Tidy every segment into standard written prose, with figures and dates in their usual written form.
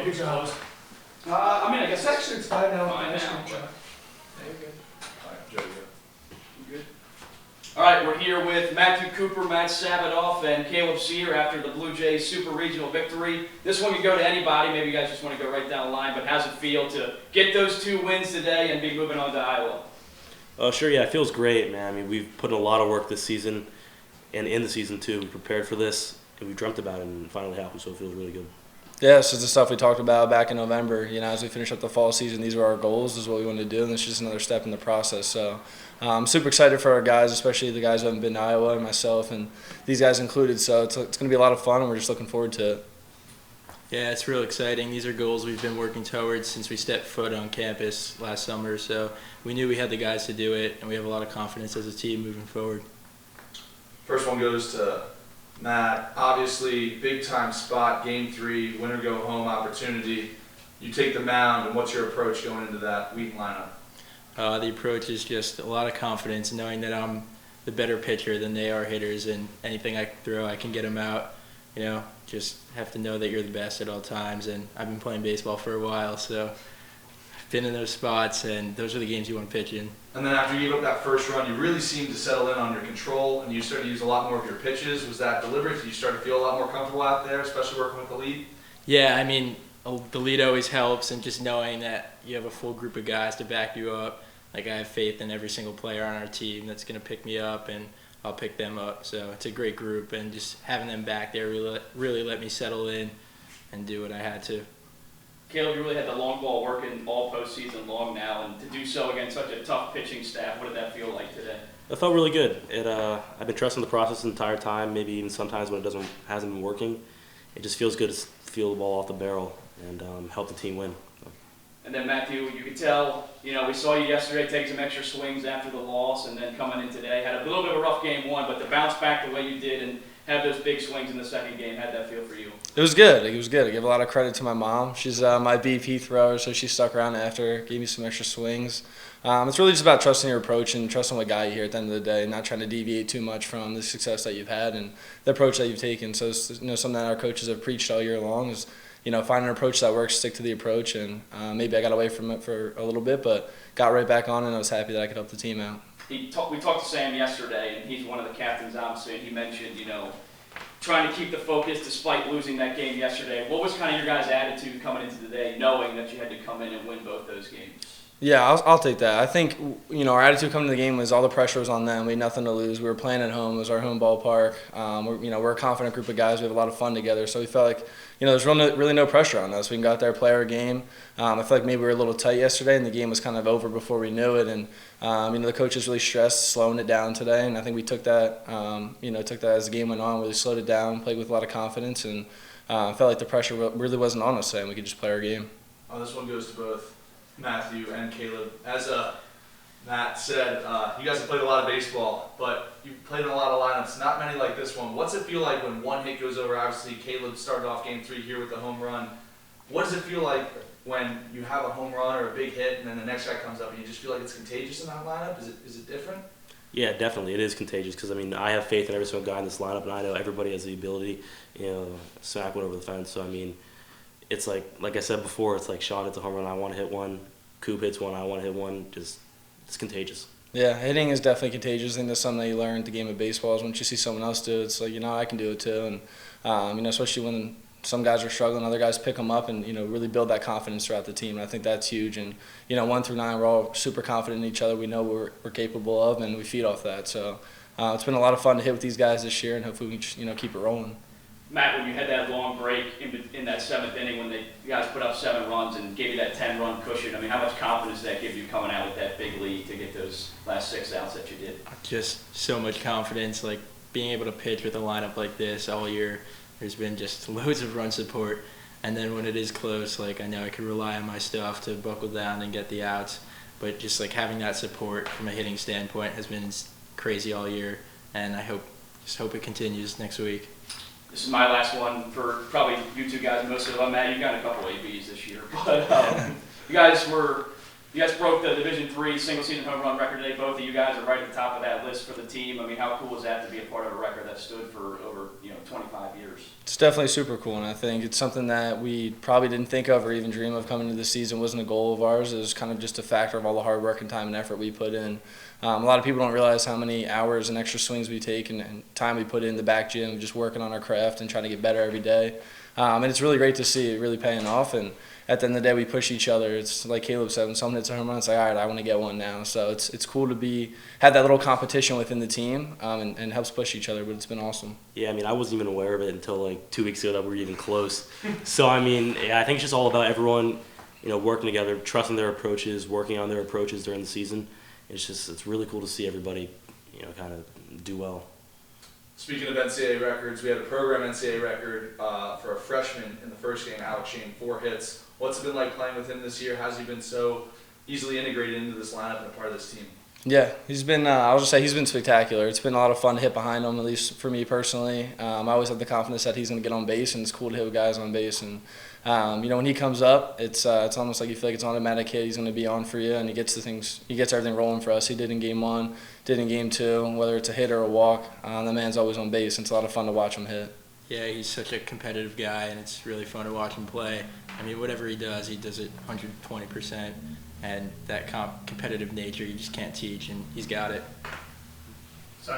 Good job. I guess that's Actually, it's fine now. fine now. Yeah, but- you're good. All right, Joe, you Good. All right, we're here with Matthew Cooper, Matt Sabadoff, and Caleb Sear after the Blue Jays Super Regional victory. This one could go to anybody. Maybe you guys just want to go right down the line, but how's it feel to get those 2 wins today and be moving on to Iowa? Sure, yeah, it feels great, man. I mean, we've put in a lot of work this season, and in the season too. We prepared for this, and we dreamt about it, and it finally happened, so it feels really good. Yeah, this is the stuff we talked about back in November. You know, as we finish up the fall season, these were our goals. This is what we wanted to do, and it's just another step in the process. So I'm super excited for our guys, especially the guys who haven't been to Iowa, and myself, and these guys included. So it's going to be a lot of fun, and we're just looking forward to it. Yeah, it's real exciting. These are goals we've been working towards since we stepped foot on campus last summer. So we knew we had the guys to do it, and we have a lot of confidence as a team moving forward. First one goes to Matt. Obviously, big time spot, game 3, winner go home opportunity. You take the mound, and what's your approach going into that Wheaton lineup? The approach is just a lot of confidence, knowing that I'm the better pitcher than they are hitters, and anything I throw, I can get them out. You know, just have to know that you're the best at all times, and I've been playing baseball for a while, so I've been in those spots, and those are the games you want to pitch in. And then after you gave up that first run, you really seemed to settle in on your control, and you started to use a lot more of your pitches. Was that deliberate? Did you start to feel a lot more comfortable out there, especially working with the lead? Yeah, I mean, the lead always helps, and just knowing that you have a full group of guys to back you up. Like, I have faith in every single player on our team that's going to pick me up, and I'll pick them up. So it's a great group, and just having them back there really let me settle in and do what I had to. Caleb, you really had the long ball working all postseason long now, and to do so against such a tough pitching staff, what did that feel like today? It felt really good. I've been trusting the process the entire time, maybe even sometimes when it hasn't been working. It just feels good to feel the ball off the barrel and help the team win. And then Matthew, you could tell, you know, we saw you yesterday take some extra swings after the loss, and then coming in today, had a little bit of a rough game 1, but to bounce back the way you did and have those big swings in the second game, how'd that feel for you? It was good. It was good. I give a lot of credit to my mom. She's my BP thrower, so she stuck around after, gave me some extra swings. It's really just about trusting your approach and trusting what got you here at the end of the day, not trying to deviate too much from the success that you've had and the approach that you've taken. So it's, you know, something that our coaches have preached all year long is, you know, find an approach that works, stick to the approach, and maybe I got away from it for a little bit, but got right back on, and I was happy that I could help the team out. We talked to Sam yesterday, and he's one of the captains, obviously, and he mentioned, you know, trying to keep the focus despite losing that game yesterday. What was kind of your guys' attitude coming into the day, knowing that you had to come in and win both those games? Yeah, I'll take that. I think, you know, our attitude coming to the game was all the pressure was on them. We had nothing to lose. We were playing at home. It was our home ballpark. We're a confident group of guys. We have a lot of fun together. So we felt like, you know, there's really no pressure on us. We can go out there, play our game. I feel like maybe we were a little tight yesterday, and the game was kind of over before we knew it. And the coaches really stressed slowing it down today, and I think we took that, as the game went on. We slowed it down, played with a lot of confidence, and felt like the pressure really wasn't on us today, and we could just play our game. This one goes to both Matthew and Caleb. As Matt said, you guys have played a lot of baseball, but you've played in a lot of lineups, not many like this one. What's it feel like when one hit goes over? Obviously, Caleb started off game 3 here with the home run. What does it feel like when you have a home run or a big hit and then the next guy comes up and you just feel like it's contagious in that lineup? Is it different? Yeah, definitely. It is contagious because, I mean, I have faith in every single guy in this lineup, and I know everybody has the ability, smack one over the fence. So, I mean, it's like I said before, it's like Sean hits a home run, I want to hit one. Coop hits one, I want to hit one. It's contagious. Yeah, hitting is definitely contagious. I think that's something that you learn at the game of baseball is once you see someone else do it, it's like, I can do it too. And, especially when some guys are struggling, other guys pick them up and, really build that confidence throughout the team. And I think that's huge. And, 1 through 9, we're all super confident in each other. We know what we're capable of, and we feed off that. So it's been a lot of fun to hit with these guys this year, and hopefully we can, keep it rolling. Matt, when you had that long break in that 7th inning when you guys put up 7 runs and gave you that 10-run cushion, I mean, how much confidence did that give you coming out with that big lead to get those last 6 outs that you did? Just so much confidence, like being able to pitch with a lineup like this all year. There's been just loads of run support, and then when it is close, like I know I can rely on my stuff to buckle down and get the outs, but just like having that support from a hitting standpoint has been crazy all year, and I hope it continues next week. This is my last one for probably you two guys, most of them. Matt, you got a couple ABs this year, but you guys were You guys broke the Division III single-season home run record today. Both of you guys are right at the top of that list for the team. I mean, how cool is that to be a part of a record that stood for over 25 years? It's definitely super cool, and I think it's something that we probably didn't think of or even dream of coming into the season. It wasn't a goal of ours. It was kind of just a factor of all the hard work and time and effort we put in. A lot of people don't realize how many hours and extra swings we take and time we put in the back gym, just working on our craft and trying to get better every day. And it's really great to see it really paying off. And at the end of the day, we push each other. It's like Caleb said, when someone hits a home run, it's like, all right, I want to get one now. So it's cool to have that little competition within the team and helps push each other, but it's been awesome. Yeah, I mean, I wasn't even aware of it until like 2 weeks ago that we were even close. So, I mean, yeah, I think it's just all about everyone, working together, trusting their approaches, working on their approaches during the season. It's really cool to see everybody, kind of do well. Speaking of NCAA records, we had a program NCAA record for a freshman in the first game, Alex Shane, 4 hits. What's it been like playing with him this year? How's he been so easily integrated into this lineup and a part of this team? Yeah, he's been. I'll just say he's been spectacular. It's been a lot of fun to hit behind him, at least for me personally. I always have the confidence that he's going to get on base, and it's cool to hit with guys on base. And when he comes up, it's almost like you feel like it's an automatic hit. He's going to be on for you, and he gets everything rolling for us. He did in game 1, did in game 2. Whether it's a hit or a walk, the man's always on base. And it's a lot of fun to watch him hit. Yeah, he's such a competitive guy, and it's really fun to watch him play. I mean, whatever he does it 120%, and that competitive nature you just can't teach, and he's got it. So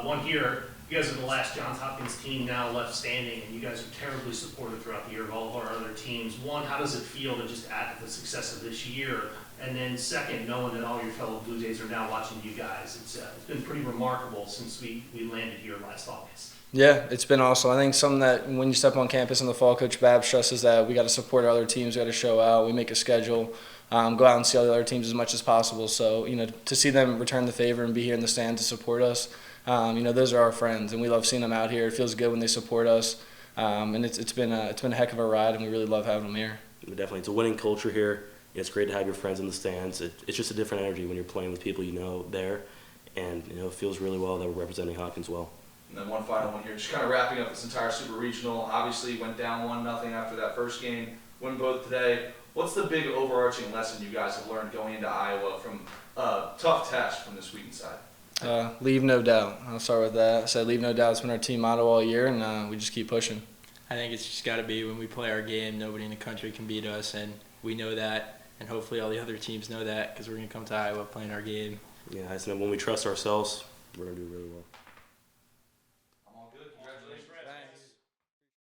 one here, you guys are the last Johns Hopkins team now left standing, and you guys are terribly supported throughout the year of all of our other teams. One, how does it feel to just add to the success of this year? And then second, knowing that all your fellow Blue Jays are now watching you guys, it's been pretty remarkable since we landed here last August. Yeah, it's been awesome. I think something that when you step on campus in the fall, Coach Babb stresses that we got to support our other teams. We got to show out. We make a schedule, go out and see all the other teams as much as possible. So to see them return the favor and be here in the stand to support us, those are our friends, and we love seeing them out here. It feels good when they support us, and it's been a heck of a ride, and we really love having them here. Definitely, it's a winning culture here. It's great to have your friends in the stands. It's just a different energy when you're playing with people there, and it feels really well that we're representing Hopkins well. And then one final one here, just kind of wrapping up this entire Super Regional. Obviously, went down 1-0 after that first game, win both today. What's the big overarching lesson you guys have learned going into Iowa from a tough test from this Wheaton side? Leave no doubt. I'll start with that. I said leave no doubt. It's been our team motto all year, and we just keep pushing. I think it's just got to be when we play our game, nobody in the country can beat us, and we know that, and hopefully all the other teams know that because we're going to come to Iowa playing our game. Yeah, I said when we trust ourselves, we're going to do really well.